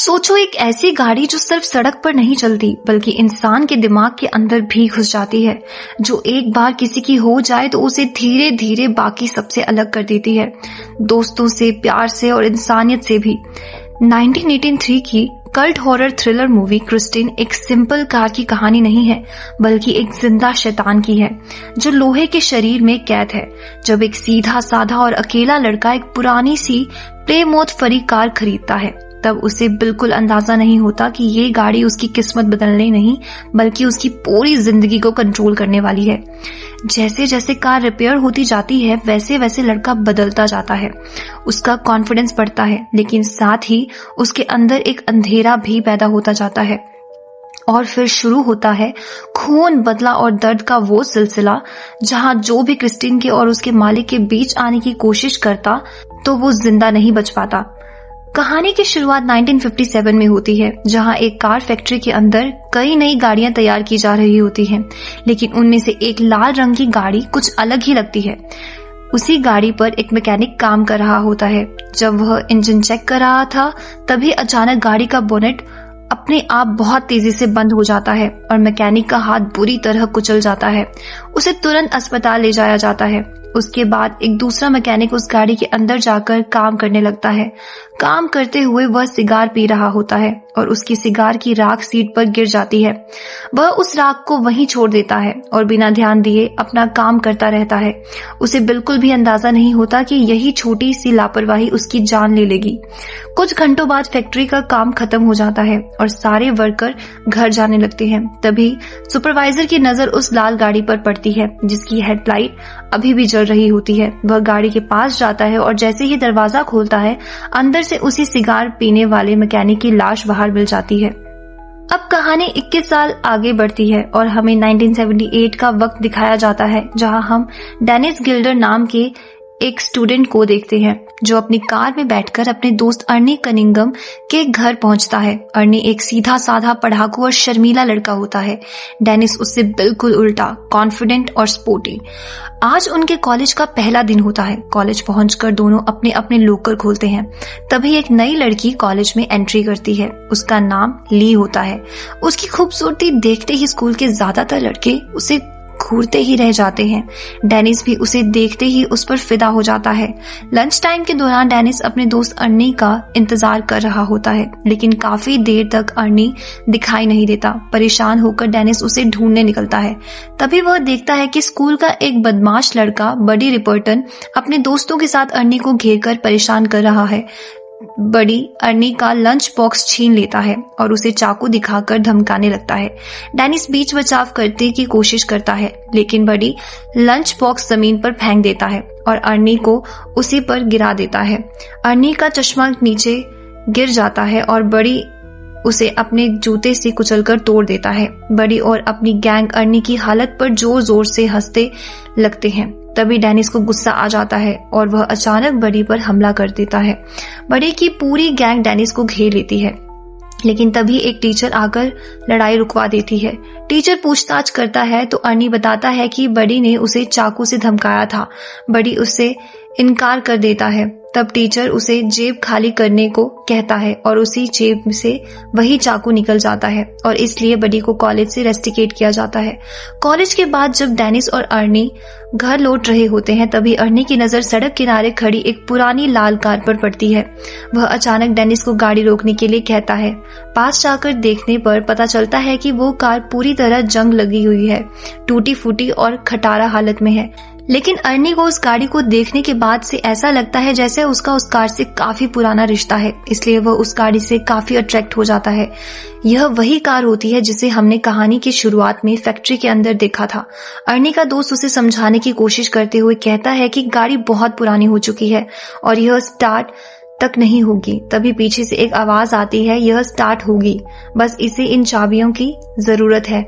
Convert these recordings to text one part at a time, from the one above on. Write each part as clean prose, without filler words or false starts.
सोचो, एक ऐसी गाड़ी जो सिर्फ सड़क पर नहीं चलती बल्कि इंसान के दिमाग के अंदर भी घुस जाती है, जो एक बार किसी की हो जाए तो उसे धीरे धीरे बाकी सबसे अलग कर देती है, दोस्तों से, प्यार से और इंसानियत से भी। 1983 की cult horror thriller movie Christine एक सिंपल कार की कहानी नहीं है बल्कि एक जिंदा शैतान की है जो लोहे के शरीर में कैद है। जब एक सीधा साधा और अकेला लड़का एक पुरानी सी प्लेमोथ फरी कार खरीदता है तब उसे बिल्कुल अंदाजा नहीं होता कि ये गाड़ी उसकी किस्मत बदलने नहीं बल्कि उसकी पूरी जिंदगी को कंट्रोल करने वाली है। जैसे जैसे कार रिपेयर होती जाती है वैसे वैसे लड़का बदलता जाता है, उसका कॉन्फिडेंस बढ़ता है, लेकिन साथ ही उसके अंदर एक अंधेरा भी पैदा होता जाता है। और फिर शुरू होता है खून, बदला और दर्द का वो सिलसिला जहां जो भी क्रिस्टीन के और उसके मालिक के बीच आने की कोशिश करता तो वो जिंदा नहीं बच पाता। कहानी की शुरुआत 1957 में होती है जहां एक कार फैक्ट्री के अंदर कई नई गाड़ियां तैयार की जा रही होती हैं, लेकिन उनमें से एक लाल रंग की गाड़ी कुछ अलग ही लगती है। उसी गाड़ी पर एक मैकेनिक काम कर रहा होता है। जब वह इंजन चेक कर रहा था तभी अचानक गाड़ी का बोनेट अपने आप बहुत तेजी से बंद हो जाता है और मैकेनिक का हाथ बुरी तरह कुचल जाता है। उसे तुरंत अस्पताल ले जाया जाता है। उसके बाद एक दूसरा मैकेनिक उस गाड़ी के अंदर जाकर काम करने लगता है। काम करते हुए वह सिगार पी रहा होता है और उसकी सिगार की राख सीट पर गिर जाती है। वह उस राख को वहीं छोड़ देता है और बिना ध्यान दिए अपना काम करता रहता है। उसे बिल्कुल भी अंदाजा नहीं होता कि यही छोटी सी लापरवाही उसकी जान ले लेगी। कुछ घंटों बाद फैक्ट्री का काम खत्म हो जाता है और सारे वर्कर घर जाने लगते हैं। तभी सुपरवाइजर की नजर उस लाल गाड़ी पर पड़ती है जिसकी हेडलाइट अभी भी जल रही होती है। वह गाड़ी के पास जाता है और जैसे ही दरवाजा खोलता है अंदर से उसी सिगार पीने वाले मैकेनिक की लाश बाहर मिल जाती है। अब कहानी 21 साल आगे बढ़ती है और हमें 1978 का वक्त दिखाया जाता है जहां हम डेनिस गिल्डर नाम के एक स्टूडेंट को देखते हैं जो अपनी कार में बैठकर अपने दोस्त अर्नी कनिंगम के घर पहुंचता है। अर्नी एक सीधा साधा पढ़ाकू और शर्मीला लड़का होता है। डेनिस उससे बिल्कुल उल्टा, कॉन्फिडेंट और स्पोर्टी। आज उनके कॉलेज का पहला दिन होता है। कॉलेज पहुंचकर दोनों अपने अपने लॉकर खोलते हैं। तभी एक नई लड़की कॉलेज में एंट्री करती है। उसका नाम ली होता है। उसकी खूबसूरती देखते ही स्कूल के ज्यादातर लड़के उसे घूरते ही रह जाते हैं। डेनिस भी उसे देखते ही उस पर फिदा हो जाता है। लंच टाइम के दौरान डेनिस अपने दोस्त अर्नी का इंतजार कर रहा होता है, लेकिन काफी देर तक अर्नी दिखाई नहीं देता। परेशान होकर डेनिस उसे ढूंढने निकलता है। तभी वह देखता है कि स्कूल का एक बदमाश लड़का बडी रिपर्टन अपने दोस्तों के साथ अर्नी को घेर कर परेशान कर रहा है। बडी अर्नी का लंच बॉक्स छीन लेता है और उसे चाकू दिखाकर धमकाने लगता है। डेनिस बीच बचाव करने की कोशिश करता है, लेकिन बडी लंच बॉक्स जमीन पर फेंक देता है और अर्नी को उसी पर गिरा देता है। अर्नी का चश्मा नीचे गिर जाता है और बडी उसे अपने जूते से कुचलकर तोड़ देता है। बडी और अपनी गैंग अर्नी की हालत पर जोर जोर से हंसते लगते हैं। तभी डेनिस को गुस्सा आ जाता है और वह अचानक बडी पर हमला कर देता है। बडी की पूरी गैंग डेनिस को घेर लेती है, लेकिन तभी एक टीचर आकर लड़ाई रुकवा देती है। टीचर पूछताछ करता है तो अर्नी बताता है कि बडी ने उसे चाकू से धमकाया था। बडी उससे इनकार कर देता है। तब टीचर उसे जेब खाली करने को कहता है और उसी जेब से वही चाकू निकल जाता है और इसलिए बडी को कॉलेज से रेस्टिकेट किया जाता है। कॉलेज के बाद जब डेनिस और अर्नी घर लौट रहे होते हैं तभी अर्नी की नजर सड़क किनारे खड़ी एक पुरानी लाल कार पर पड़ती है। वह अचानक डेनिस को गाड़ी रोकने के लिए कहता है। पास जाकर देखने पर पता चलता है कि वो कार पूरी तरह जंग लगी हुई है, टूटी फूटी और खटारा हालत में है। लेकिन अर्नी को उस गाड़ी को देखने के बाद से ऐसा लगता है जैसे उसका उस कार से काफी पुराना रिश्ता है, इसलिए वह उस गाड़ी से काफी अट्रैक्ट हो जाता है। यह वही कार होती है जिसे हमने कहानी की शुरुआत में फैक्ट्री के अंदर देखा था। अर्नी का दोस्त उसे समझाने की कोशिश करते हुए कहता है कि गाड़ी बहुत पुरानी हो चुकी है और यह स्टार्ट तक नहीं होगी। तभी पीछे से एक आवाज आती है, यह स्टार्ट होगी, बस इसे इन चाबियों की जरूरत है।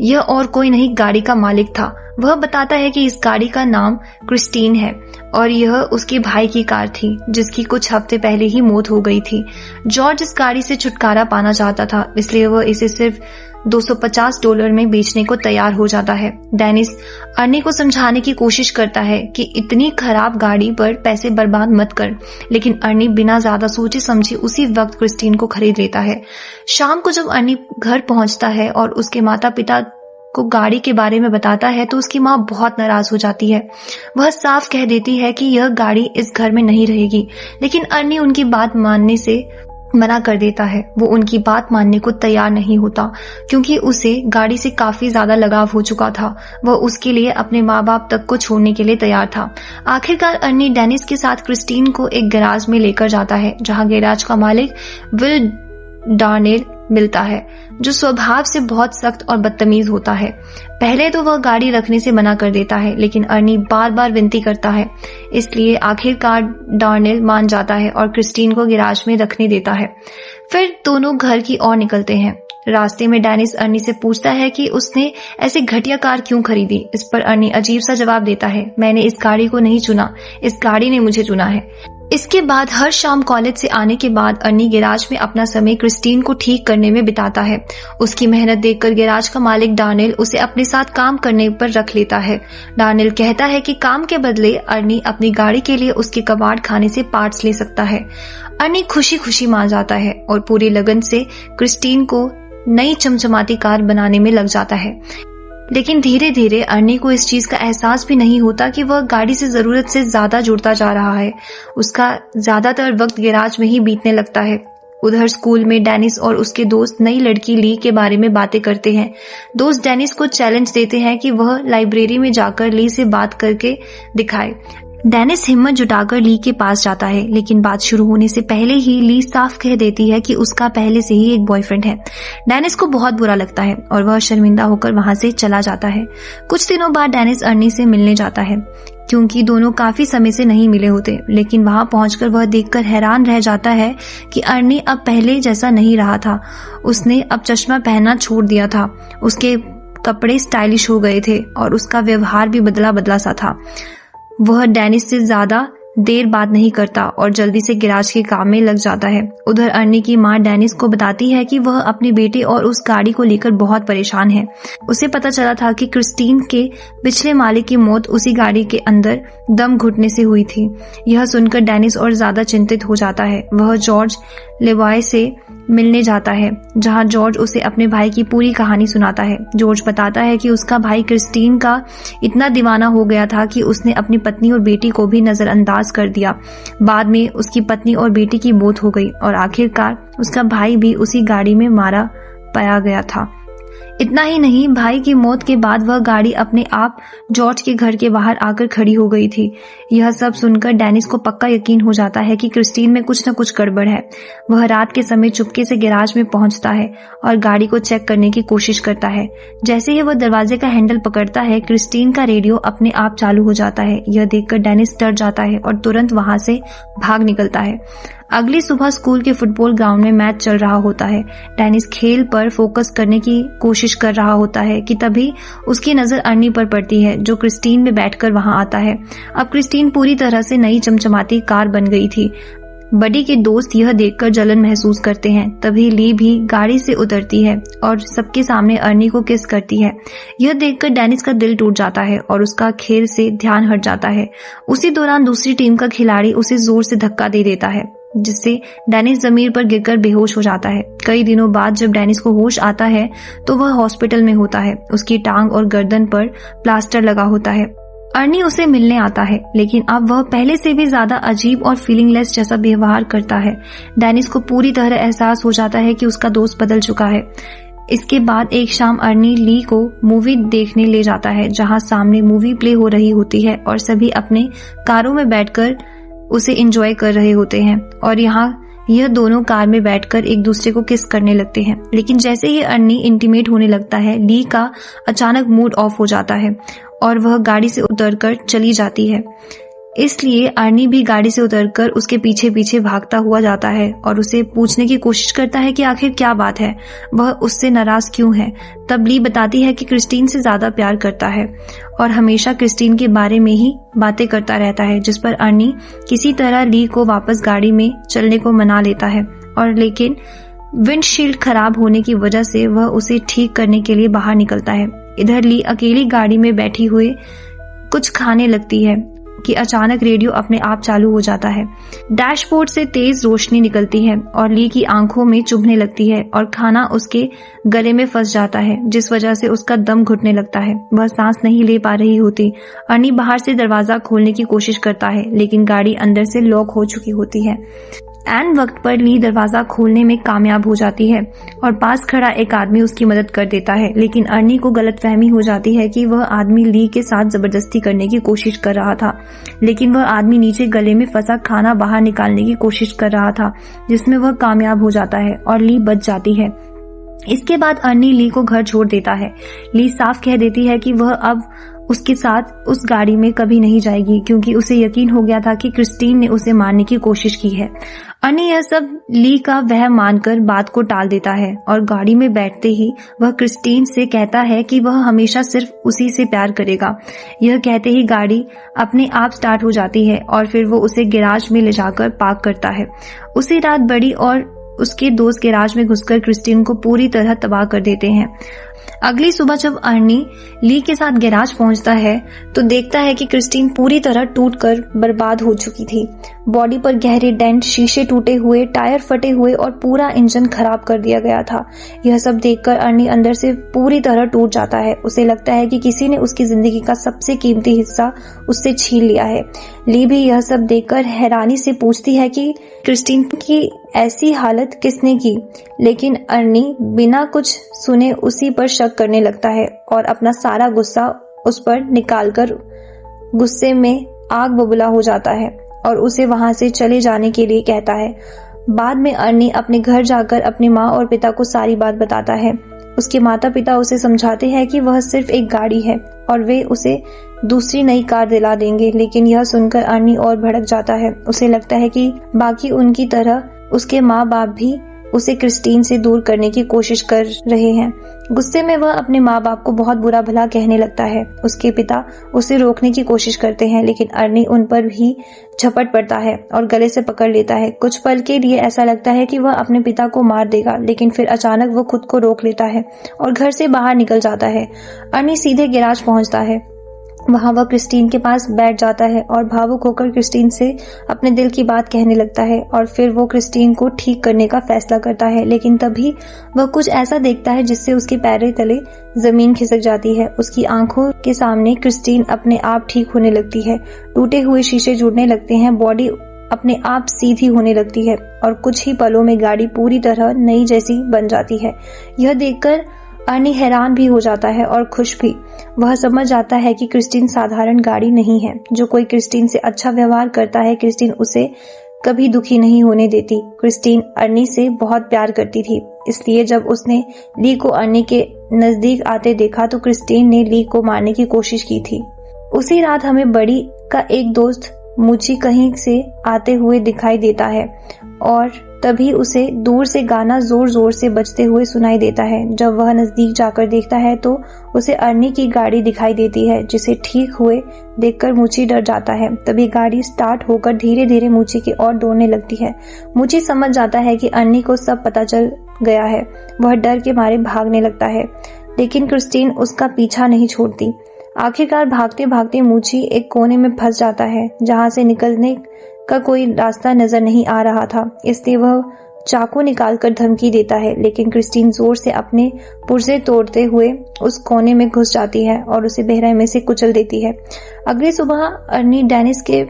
यह और कोई नहीं गाड़ी का मालिक था। वह बताता है कि इस गाड़ी का नाम क्रिस्टीन है और यह उसके भाई की कार थी जिसकी कुछ हफ्ते पहले ही मौत हो गई थी। जॉर्ज इस गाड़ी से छुटकारा पाना चाहता था, इसलिए वह इसे सिर्फ $250 में बेचने को तैयार हो जाता है। डेनिस अर्नी को समझाने की कोशिश करता है कि इतनी खराब गाड़ी पर पैसे बर्बाद मत कर, लेकिन अर्नी बिना ज्यादा सोचे समझे उसी वक्त क्रिस्टीन को खरीद लेता है। शाम को जब अर्नी घर पहुंचता है और उसके माता पिता को गाड़ी के बारे में बताता है तो उसकी माँ बहुत नाराज हो जाती है। वह साफ कह देती है कि यह गाड़ी इस घर में नहीं रहेगी, लेकिन अर्नी उनकी बात मानने से मना कर देता है। वो उनकी बात मानने को तैयार नहीं होता क्योंकि उसे गाड़ी से काफी ज्यादा लगाव हो चुका था। वह उसके लिए अपने माँ बाप तक को छोड़ने के लिए तैयार था। आखिरकार अर्नी डेनिस के साथ क्रिस्टीन को एक गैराज में लेकर जाता है जहाँ गैराज का मालिक विल डार्नेल मिलता है, जो स्वभाव से बहुत सख्त और बदतमीज होता है। पहले तो वह गाड़ी रखने से मना कर देता है, लेकिन अर्नी बार बार विनती करता है, इसलिए आखिरकार डार्नेल मान जाता है और क्रिस्टीन को गैराज में रखने देता है। फिर दोनों घर की ओर निकलते हैं। रास्ते में डेनिस अर्नी से पूछता है कि उसने ऐसी घटिया कार क्यों खरीदी। इस पर अर्नी अजीब सा जवाब देता है, मैंने इस गाड़ी को नहीं चुना, इस गाड़ी ने मुझे चुना है। इसके बाद हर शाम कॉलेज से आने के बाद अर्नी गैराज में अपना समय क्रिस्टीन को ठीक करने में बिताता है। उसकी मेहनत देखकर गैराज का मालिक डार्नेल उसे अपने साथ काम करने पर रख लेता है। डार्नेल कहता है कि काम के बदले अर्नी अपनी गाड़ी के लिए उसके कबाड़ खाने से पार्ट्स ले सकता है। अर्नी खुशी खुशी मान जाता है और पूरी लगन से क्रिस्टीन को नई चमचमाती कार बनाने में लग जाता है। लेकिन धीरे धीरे अर्नी को इस चीज का एहसास भी नहीं होता कि वह गाड़ी से जरूरत से ज्यादा जुड़ता जा रहा है। उसका ज्यादातर वक्त गैराज में ही बीतने लगता है। उधर स्कूल में डेनिस और उसके दोस्त नई लड़की ली के बारे में बातें करते हैं। दोस्त डेनिस को चैलेंज देते हैं कि वह लाइब्रेरी में जाकर ली से बात करके दिखाए। डेनिस हिम्मत जुटाकर ली के पास जाता है, लेकिन बात शुरू होने से पहले ही ली साफ कह देती है कि उसका पहले से ही एक बॉयफ्रेंड है। डेनिस को बहुत बुरा लगता है और वह शर्मिंदा होकर वहां से चला जाता है। कुछ दिनों बाद डेनिस अर्नी से मिलने जाता है क्योंकि दोनों काफी समय से नहीं मिले होते, लेकिन वहां पहुंचकर वह देखकर हैरान रह जाता है कि अर्नी अब पहले जैसा नहीं रहा था। उसने अब चश्मा पहनना छोड़ दिया था, उसके कपड़े स्टाइलिश हो गए थे और उसका व्यवहार भी बदला बदला सा था। वह डेनिस से ज्यादा देर बात नहीं करता और जल्दी से गैराज के काम में लग जाता है। उधर अर्नी की माँ डेनिस को बताती है कि वह अपने बेटे और उस गाड़ी को लेकर बहुत परेशान है। उसे पता चला था कि क्रिस्टीन के पिछले मालिक की मौत उसी गाड़ी के अंदर दम घुटने से हुई थी। यह सुनकर डेनिस और ज्यादा चिंतित हो जाता है। वह जॉर्ज लेवाय से मिलने जाता है जहां जॉर्ज उसे अपने भाई की पूरी कहानी सुनाता है। जॉर्ज बताता है कि उसका भाई क्रिस्टीन का इतना दीवाना हो गया था कि उसने अपनी पत्नी और बेटी को भी नजरअंदाज कर दिया। बाद में उसकी पत्नी और बेटी की मौत हो गई और आखिरकार उसका भाई भी उसी गाड़ी में मारा पाया गया था। इतना ही नहीं, भाई की मौत के बाद वह गाड़ी अपने आप जॉर्ज के घर के बाहर आकर खड़ी हो गई थी। यह सब सुनकर डेनिस को पक्का यकीन हो जाता है कि क्रिस्टीन में कुछ न कुछ गड़बड़ है। वह रात के समय चुपके से गैराज में पहुंचता है और गाड़ी को चेक करने की कोशिश करता है। जैसे ही वह दरवाजे का हैंडल पकड़ता है, क्रिस्टीन का रेडियो अपने आप चालू हो जाता है। यह देखकर डेनिस डर जाता है और तुरंत वहां से भाग निकलता है। अगली सुबह स्कूल के फुटबॉल ग्राउंड में मैच चल रहा होता है। डेनिस खेल पर फोकस करने की कोशिश कर रहा होता है कि तभी उसकी नजर अर्नी पर पड़ती है, जो क्रिस्टीन में बैठकर वहां आता है। अब क्रिस्टीन पूरी तरह से नई चमचमाती कार बन गई थी। बडी के दोस्त यह देखकर जलन महसूस करते हैं। तभी ली भी गाड़ी से उतरती है और सबके सामने अर्नी को किस करती है। यह देखकर डेनिस का दिल टूट जाता है और उसका खेल से ध्यान हट जाता है। उसी दौरान दूसरी टीम का खिलाड़ी उसे जोर से धक्का दे देता है, जिससे डेनिस जमीन पर गिरकर बेहोश हो जाता है। कई दिनों बाद जब डेनिस को होश आता है तो वह हॉस्पिटल में होता है। उसकी टांग और गर्दन पर प्लास्टर लगा होता है। अर्नी उसे मिलने आता है, लेकिन अब वह पहले से भी ज्यादा अजीब और फीलिंगलेस जैसा व्यवहार करता है। डेनिस को पूरी तरह एहसास हो जाता है कि उसका दोस्त बदल चुका है। इसके बाद एक शाम अर्नी ली को मूवी देखने ले जाता है, जहां सामने मूवी प्ले हो रही होती है और सभी अपने कारों में बैठकर उसे एंजॉय कर रहे होते हैं और यह दोनों कार में बैठकर एक दूसरे को किस करने लगते हैं। लेकिन जैसे ही अर्नी इंटीमेट होने लगता है, ली का अचानक मूड ऑफ हो जाता है और वह गाड़ी से उतरकर चली जाती है। इसलिए अर्नी भी गाड़ी से उतरकर उसके पीछे पीछे भागता हुआ जाता है और उसे पूछने की कोशिश करता है कि आखिर क्या बात है, वह उससे नाराज क्यों है। तब ली बताती है कि क्रिस्टीन से ज्यादा प्यार करता है और हमेशा क्रिस्टीन के बारे में ही बातें करता रहता है, जिस पर अर्नी किसी तरह ली को वापस गाड़ी में चलने को मना लेता है और लेकिन विंडशील्ड खराब होने की वजह से वह उसे ठीक करने के लिए बाहर निकलता है। इधर ली अकेली गाड़ी में बैठी हुई कुछ खाने लगती है कि अचानक रेडियो अपने आप चालू हो जाता है। डैशबोर्ड से तेज रोशनी निकलती है और ली की आंखों में चुभने लगती है और खाना उसके गले में फंस जाता है, जिस वजह से उसका दम घुटने लगता है। वह सांस नहीं ले पा रही होती। अर्नी बाहर से दरवाजा खोलने की कोशिश करता है लेकिन गाड़ी अंदर से लॉक हो चुकी होती है। ऐन वक्त पर ली दरवाजा खोलने में कामयाब हो जाती है और पास खड़ा एक आदमी उसकी मदद कर देता है, लेकिन अर्नी को गलतफहमी हो जाती है कि वह आदमी ली के साथ जबरदस्ती करने की कोशिश कर रहा था, लेकिन वह आदमी नीचे गले में फंसा खाना बाहर निकालने की कोशिश कर रहा था, जिसमें वह कामयाब हो जाता है और ली बच जाती है। इसके बाद अर्नी ली को घर छोड़ देता है। ली साफ कह देती है कि वह अब उसके साथ उस गाड़ी में कभी नहीं जाएगी, क्योंकि उसे यकीन हो गया था कि क्रिस्टीन ने उसे मारने की कोशिश की है। अर्नी यह सब ली का वह मानकर बात को टाल देता है और गाड़ी में बैठते ही वह क्रिस्टीन से कहता है कि वह हमेशा सिर्फ उसी से प्यार करेगा। यह कहते ही गाड़ी अपने आप स्टार्ट हो जाती है और फिर वो उसे गैराज में ले जाकर पार्क करता है। उसी रात बड़ी और उसके दोस्त गैराज में घुसकर क्रिस्टीन को पूरी तरह तबाह कर देते हैं। अगली सुबह जब अर्नी ली के साथ गैराज पहुंचता है तो देखता है कि क्रिस्टीन पूरी तरह टूटकर बर्बाद हो चुकी थी। बॉडी पर गहरे डेंट, शीशे टूटे हुए, टायर फटे हुए और पूरा इंजन खराब कर दिया गया था। यह सब देखकर अर्नी अंदर से पूरी तरह टूट जाता है। उसे लगता है कि किसी ने उसकी जिंदगी का सबसे कीमती हिस्सा उससे छीन लिया है। ली भी यह सब देखकर हैरानी से पूछती है कि क्रिस्टीन की ऐसी हालत किसने की, लेकिन अर्नी बिना कुछ सुने उसी पर शक करने लगता है और अपना सारा गुस्सा उस पर निकालकर गुस्से में आग बबूला हो जाता है और उसे वहां से चले जाने के लिए कहता है। बाद में अर्नी अपने घर जाकर अपनी माँ और पिता को सारी बात बताता है। उसके माता पिता उसे समझाते हैं कि वह सिर्फ एक गाड़ी है और वे उसे दूसरी नई कार दिला देंगे, लेकिन यह सुनकर अर्नी और भड़क जाता है। उसे लगता है कि बाकी उनकी तरह उसके माँ बाप भी उसे क्रिस्टीन से दूर करने की कोशिश कर रहे हैं। गुस्से में वह अपने माँ बाप को बहुत बुरा भला कहने लगता है। उसके पिता उसे रोकने की कोशिश करते हैं, लेकिन अर्नी उन पर भी झपट पड़ता है और गले से पकड़ लेता है। कुछ पल के लिए ऐसा लगता है कि वह अपने पिता को मार देगा, लेकिन फिर अचानक वह खुद को रोक लेता है और घर से बाहर निकल जाता है। अर्नी सीधे गैराज पहुंचता है। वहां वह क्रिस्टीन के पास बैठ जाता है और भावुक होकर क्रिस्टीन से अपने दिल की बात कहने लगता है और फिर वो क्रिस्टीन को ठीक करने का फैसला करता है, लेकिन तभी वह कुछ ऐसा देखता है जिससे उसके पैरों तले जमीन खिसक जाती है। उसकी आंखों के सामने क्रिस्टीन अपने आप ठीक होने लगती है। टूटे हुए शीशे जुड़ने लगते हैं, बॉडी अपने आप सीधी होने लगती है और कुछ ही पलों में गाड़ी पूरी तरह नई जैसी बन जाती है। यह देखकर अर्नी हैरान भी हो जाता है और खुश भी। वह समझ जाता है कि क्रिस्टीन साधारण गाड़ी नहीं है। जो कोई क्रिस्टीन से अच्छा व्यवहार करता है, क्रिस्टीन उसे कभी दुखी नहीं होने देती। क्रिस्टीन अर्नी से बहुत प्यार करती थी, इसलिए जब उसने ली को अर्नी के नजदीक आते देखा तो क्रिस्टीन ने ली को मारने की कोशिश की थी। उसी रात हमें बड़ी का एक दोस्त मुची कहीं से आते हुए दिखाई देता है और तभी उसे दूर से गाना जोर जोर से बजते हुए सुनाई देता है। जब वह नजदीक जाकर देखता है तो उसे अर्नी की गाड़ी दिखाई देती है, जिसे ठीक हुए देखकर मुची डर जाता है। तभी गाड़ी स्टार्ट होकर धीरे धीरे मुची की ओर दौड़ने लगती है। मुची समझ जाता है कि अर्नी को सब पता चल गया है। वह डर के मारे भागने लगता है, लेकिन क्रिस्टीन उसका पीछा नहीं छोड़ती। आखिरकार भागते भागते मुची एक कोने में फंस जाता है, जहां से निकलने का कोई रास्ता नजर नहीं आ रहा था। इसलिए वह चाकू निकालकर धमकी देता है, लेकिन क्रिस्टीन जोर से अपने पुर्जे तोड़ते हुए उस कोने में घुस जाती है और उसे बेरहमी से कुचल देती है। अगली सुबह अर्नी डेनिस के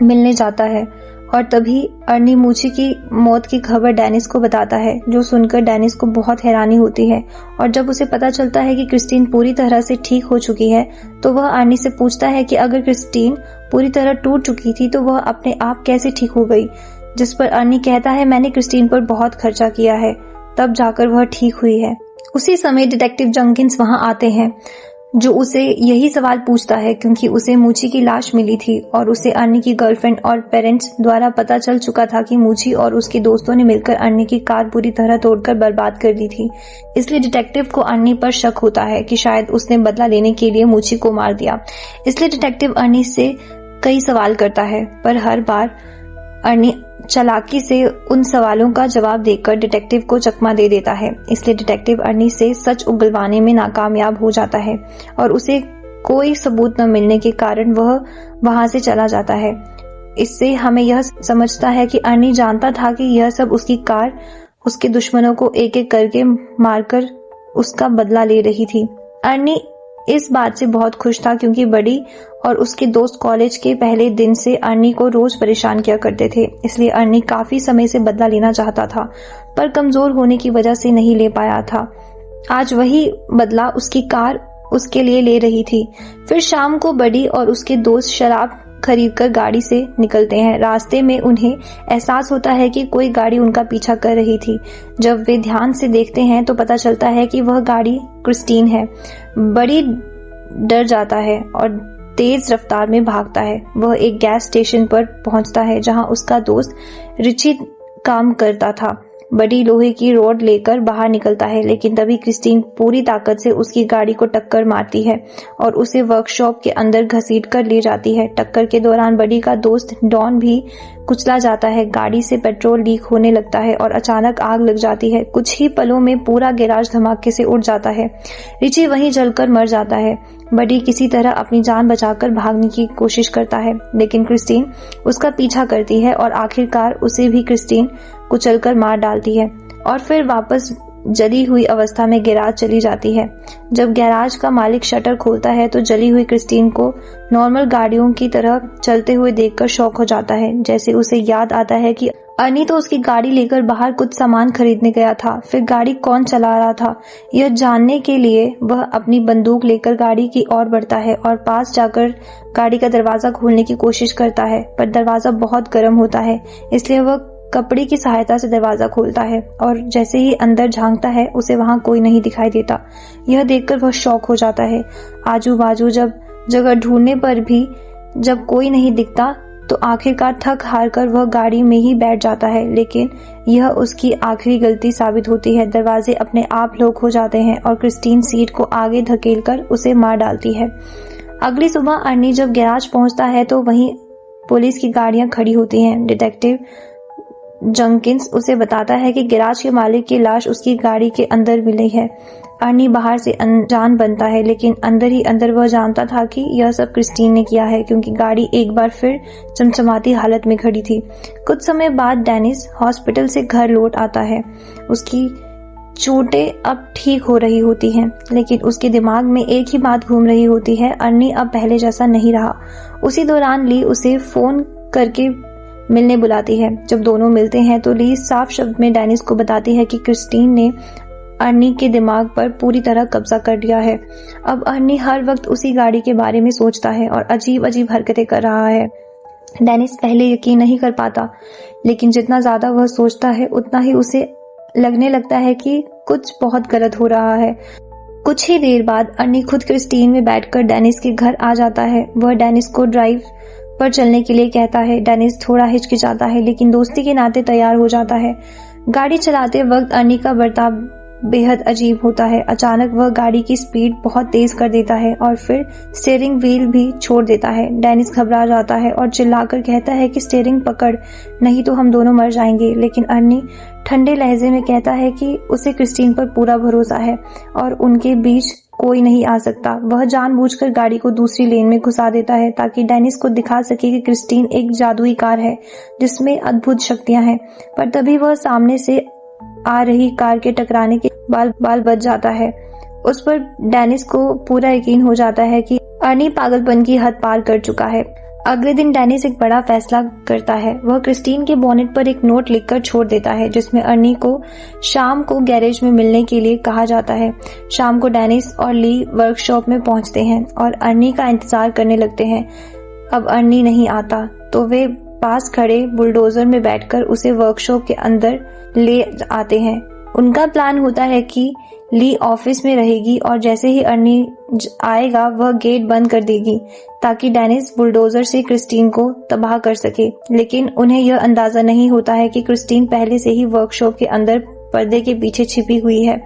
मिलने जाता है और तभी अर्नी मुची की मौत की खबर डेनिस को बताता है, जो सुनकर डेनिस को बहुत हैरानी होती है। और जब उसे पता चलता है कि क्रिस्टीन पूरी तरह से ठीक हो चुकी है तो वह अर्नी से पूछता है कि अगर क्रिस्टीन पूरी तरह टूट चुकी थी तो वह अपने आप कैसे ठीक हो गई, जिस पर अर्नी कहता है, मैंने क्रिस्टीन पर बहुत खर्चा किया है, तब जाकर वह ठीक हुई है। उसी समय डिटेक्टिव जंकिंस वहां आते हैं। जो उसे यही सवाल पूछता है क्योंकि उसे मूची की लाश मिली थी और उसे अर्नी की गर्लफ्रेंड और पेरेंट्स द्वारा पता चल चुका था कि मूची और उसके दोस्तों ने मिलकर अर्नी की कार पूरी तरह तोड़कर बर्बाद कर दी थी। इसलिए डिटेक्टिव को अर्नी पर शक होता है कि शायद उसने बदला लेने के लिए मूची को मार दिया। इसलिए डिटेक्टिव अर्नी से कई सवाल करता है, पर हर बार अर्नी चालाकी से उन सवालों का जवाब देकर डिटेक्टिव को चकमा दे देता है। इसलिए डिटेक्टिव अर्नी से सच उगलवाने में नाकामयाब हो जाता है और उसे कोई सबूत न मिलने के कारण वह वहां से चला जाता है। इससे हमें यह समझता है कि अर्नी जानता था कि यह सब उसकी कार उसके दुश्मनों को एक एक करके मारकर उसका बदला ले रही थी। अर्नी इस बात से बहुत खुश था क्योंकि बडी और उसके दोस्त कॉलेज के पहले दिन से अर्नी को रोज परेशान किया करते थे। इसलिए अर्नी काफी समय से बदला लेना चाहता था, पर कमजोर होने की वजह से नहीं ले पाया था। आज वही बदला उसकी कार उसके लिए ले रही थी। फिर शाम को बडी और उसके दोस्त शराब खरीदकर गाड़ी से निकलते हैं। रास्ते में उन्हें एहसास होता है कि कोई गाड़ी उनका पीछा कर रही थी। जब वे ध्यान से देखते हैं तो पता चलता है कि वह गाड़ी क्रिस्टीन है। बड़ी डर जाता है और तेज रफ्तार में भागता है। वह एक गैस स्टेशन पर पहुंचता है जहां उसका दोस्त रिची काम करता था। बड़ी लोहे की रॉड लेकर बाहर निकलता है, लेकिन तभी क्रिस्टीन पूरी ताकत से उसकी गाड़ी को टक्कर मारती है और उसे वर्कशॉप के अंदर घसीट कर ले जाती है। टक्कर के दौरान बड़ी का दोस्त डॉन भी कुचला जाता है। गाड़ी से पेट्रोल लीक होने लगता है और अचानक आग लग जाती है। कुछ ही पलों में पूरा गैराज धमाके से उड़ जाता है। रिची वहीं जलकर मर जाता है। बडी किसी तरह अपनी जान बचाकर भागने की कोशिश करता है, लेकिन क्रिस्टीन उसका पीछा करती है और आखिरकार उसे भी क्रिस्टीन कुचलकर मार डालती है और फिर वापस जली हुई अवस्था में गैराज चली जाती है। जब गैराज का मालिक शटर खोलता है तो जली हुई क्रिस्टीन को नॉर्मल गाड़ियों की तरह चलते हुए देखकर शॉक हो जाता है। जैसे उसे याद आता है कि अर्नी तो उसकी गाड़ी लेकर बाहर कुछ सामान खरीदने गया था। फिर गाड़ी कौन चला रहा था, यह जानने के लिए वह अपनी बंदूक लेकर गाड़ी की ओर बढ़ता है और पास जाकर गाड़ी का दरवाजा खोलने की कोशिश करता है, पर दरवाजा बहुत गर्म होता है। इसलिए वह कपड़े की सहायता से दरवाजा खोलता है और जैसे ही अंदर झांकता है उसे वहां कोई नहीं दिखाई देता। यह देखकर वह शॉक हो जाता है। आजू बाजू जब जगह ढूंढने पर भी जब कोई नहीं दिखता तो आखिरकार थक हार कर वह गाड़ी में ही बैठ जाता है, लेकिन यह उसकी आखिरी गलती साबित होती है। दरवाजे अपने आप लॉक हो जाते हैं और क्रिस्टीन सीट को आगे धकेलकर उसे मार डालती है। अगली सुबह अर्नी जब गैराज पहुंचता है तो वहीं पुलिस की गाड़ियां खड़ी होती हैं। डिटेक्टिव जंकिंस उसे बताता है कि गैराज के मालिक की लाश उसकी गाड़ी के अंदर मिली है। अर्नी बाहर से अनजान बनता है, लेकिन अंदर ही अंदर वह जानता था कि यह सब क्रिस्टीन ने किया है, क्योंकि गाड़ी एक बार फिर चमचमाती हालत में खड़ी थी। कुछ समय बाद डेनिस हॉस्पिटल से घर लौट आता है। उसकी चोटें अब ठीक हो रही होती हैं, लेकिन उसके दिमाग में एक ही बात घूम रही होती है, अर्नी अब पहले जैसा नहीं रहा। उसी दौरान ली उसे फोन करके मिलने बुलाती है। जब दोनों मिलते हैं तो ली साफ शब्द में डेनिस को बताती है कि क्रिस्टीन ने अर्नी के दिमाग पर पूरी तरह कब्जा कर लिया है। अब अर्नी हर वक्त उसी गाड़ी के बारे में सोचता है और अजीब अजीब हरकतें कर रहा है। डेनिस पहले यकीन नहीं कर पाता, लेकिन जितना ज्यादा वह सोचता है उतना ही उसे लगने लगता है कि कुछ बहुत गलत हो रहा है। कुछ ही देर बाद अर्नी खुद क्रिस्टीन में बैठकर डेनिस के घर आ जाता है। वह डेनिस को ड्राइव पर चलने के लिए कहता है। डेनिस थोड़ा हिचकिचाता है, लेकिन दोस्ती के नाते तैयार हो जाता है। गाड़ी चलाते वक्त अर्नी का बर्ताव बेहद अजीब होता है। अचानक वह गाड़ी की स्पीड बहुत तेज कर देता है और फिर स्टीयरिंग व्हील भी छोड़ देता है। डेनिस घबरा जाता है और चिल्लाकर कहता है कि स्टीयरिंग पकड़, नहीं तो हम दोनों मर जाएंगे। लेकिन अर्नी ठंडे लहजे में कहता है कि उसे क्रिस्टीन पर पूरा भरोसा है और उनके बीच कोई नहीं आ सकता। वह जानबूझकर गाड़ी को दूसरी लेन में घुसा देता है ताकि डेनिस को दिखा सके कि क्रिस्टीन एक जादुई कार है जिसमें अद्भुत शक्तियां हैं। पर तभी वह सामने से आ रही कार के टकराने के बाल बच जाता है। उस पर डेनिस को पूरा यकीन हो जाता है कि अर्नी पागलपन की हद पार कर चुका है। अगले दिन डेनिस एक बड़ा फैसला करता है। वह क्रिस्टीन के बोनेट पर एक नोट लिखकर छोड़ देता है जिसमें अर्नी को शाम को गैरेज में मिलने के लिए कहा जाता है। शाम को डेनिस और ली वर्कशॉप में पहुंचते हैं और अर्नी का इंतजार करने लगते हैं। अब अर्नी नहीं आता तो वे पास खड़े बुलडोजर में बैठकर उसे वर्कशॉप के अंदर ले आते हैं। उनका प्लान होता है कि ली ऑफिस में रहेगी और जैसे ही अर्नी आएगा वह गेट बंद कर देगी ताकि डेनिस बुलडोजर से क्रिस्टीन को तबाह कर सके। लेकिन उन्हें यह अंदाजा नहीं होता है कि क्रिस्टीन पहले से ही वर्कशॉप के अंदर पर्दे के पीछे छिपी हुई है।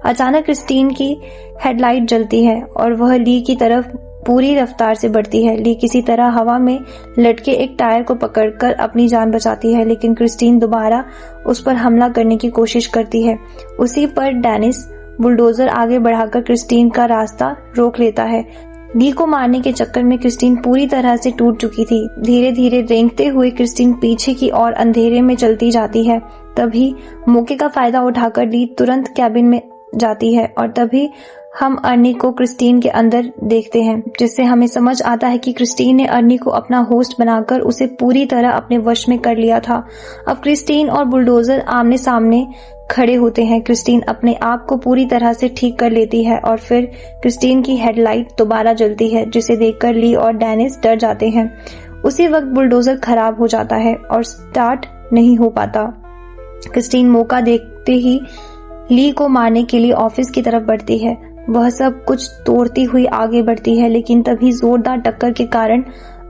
अचानक क्रिस्टीन की हेडलाइट जलती है और वह ली की तरफ पूरी रफ्तार से बढ़ती है। ली किसी तरह हवा में लटके एक टायर को पकड़कर अपनी जान बचाती है, लेकिन क्रिस्टीन दोबारा उस पर हमला करने की कोशिश करती है। उसी पर डेनिस बुलडोजर आगे बढ़ाकर क्रिस्टीन का रास्ता रोक लेता है। ली को मारने के चक्कर में क्रिस्टीन पूरी तरह से टूट चुकी थी। धीरे धीरे रेंगते हुए क्रिस्टीन पीछे की ओर अंधेरे में चलती जाती है। तभी मौके का फायदा उठाकर ली तुरंत कैबिन में जाती है और तभी हम अर्नी को क्रिस्टीन के अंदर देखते हैं, जिससे हमें समझ आता है कि क्रिस्टीन ने अर्नी को अपना होस्ट बनाकर उसे पूरी तरह अपने वश में कर लिया था। अब क्रिस्टीन और बुलडोजर आमने सामने खड़े होते हैं। क्रिस्टीन अपने आप को पूरी तरह से ठीक कर लेती है और फिर क्रिस्टीन की हेडलाइट दोबारा जलती है, जिसे देखकर ली और डेनिस डर जाते हैं। उसी वक्त बुलडोजर खराब हो जाता है और स्टार्ट नहीं हो पाता। क्रिस्टीन मौका देखते ही ली को मारने के लिए ऑफिस की तरफ बढ़ती है। वह सब कुछ तोड़ती हुई आगे बढ़ती है, लेकिन तभी जोरदार टक्कर के कारण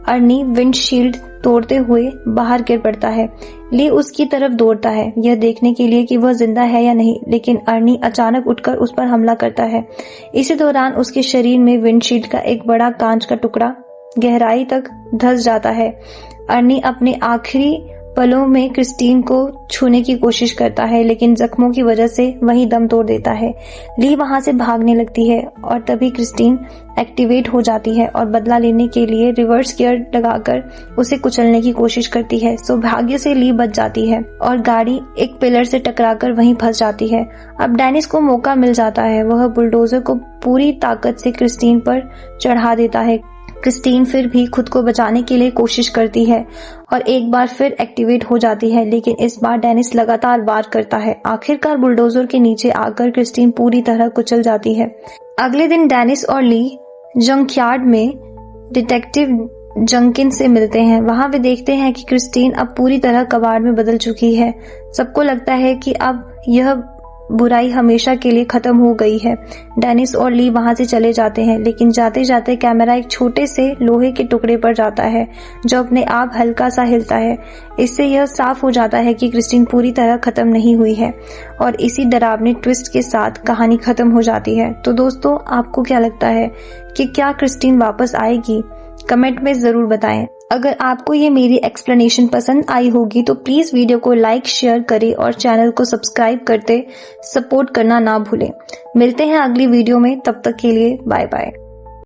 अर्नी विंडशील्ड तोड़ते हुए बाहर गिर पड़ता है। ली उसकी तरफ दौड़ता है यह देखने के लिए कि वह जिंदा है या नहीं, लेकिन अर्नी अचानक उठकर उस पर हमला करता है। इसी दौरान उसके शरीर में विंडशील्ड का एक बड़ा कांच का टुकड़ा गहराई तक धंस जाता है। अर्नी अपने आखिरी पलों में क्रिस्टीन को छूने की कोशिश करता है, लेकिन जख्मों की वजह से वहीं दम तोड़ देता है। ली वहां से भागने लगती है और तभी क्रिस्टीन एक्टिवेट हो जाती है और बदला लेने के लिए रिवर्स गियर लगाकर उसे कुचलने की कोशिश करती है। सौभाग्य से ली बच जाती है और गाड़ी एक पिलर से टकराकर वहीं फंस जाती है। अब डेनिस को मौका मिल जाता है। वह बुलडोजर को पूरी ताकत से क्रिस्टीन पर चढ़ा देता है। क्रिस्टीन फिर भी खुद को बचाने के लिए कोशिश करती है और एक बार फिर एक्टिवेट हो जाती है, लेकिन इस बार डेनिस लगातार वार करता है। आखिरकार बुलडोजर के नीचे आकर क्रिस्टीन पूरी तरह कुचल जाती है। अगले दिन डेनिस और ली जंकयार्ड में डिटेक्टिव जंकिन से मिलते हैं। वहां वे देखते हैं कि क्रिस्टीन अब पूरी तरह कबाड़ में बदल चुकी है। सबको लगता है कि अब यह बुराई हमेशा के लिए खत्म हो गई है। डेनिस और ली वहां से चले जाते हैं, लेकिन जाते जाते कैमरा एक छोटे से लोहे के टुकड़े पर जाता है जो अपने आप हल्का सा हिलता है। इससे यह साफ हो जाता है कि क्रिस्टीन पूरी तरह खत्म नहीं हुई है और इसी डरावने ट्विस्ट के साथ कहानी खत्म हो जाती है। तो दोस्तों, आपको क्या लगता है कि क्या क्रिस्टीन वापस आएगी? कमेंट में जरूर बताएं। अगर आपको ये मेरी एक्सप्लेनेशन पसंद आई होगी तो प्लीज वीडियो को लाइक शेयर करें और चैनल को सब्सक्राइब करते सपोर्ट करना ना भूलें। मिलते हैं अगली वीडियो में, तब तक के लिए बाय बाय।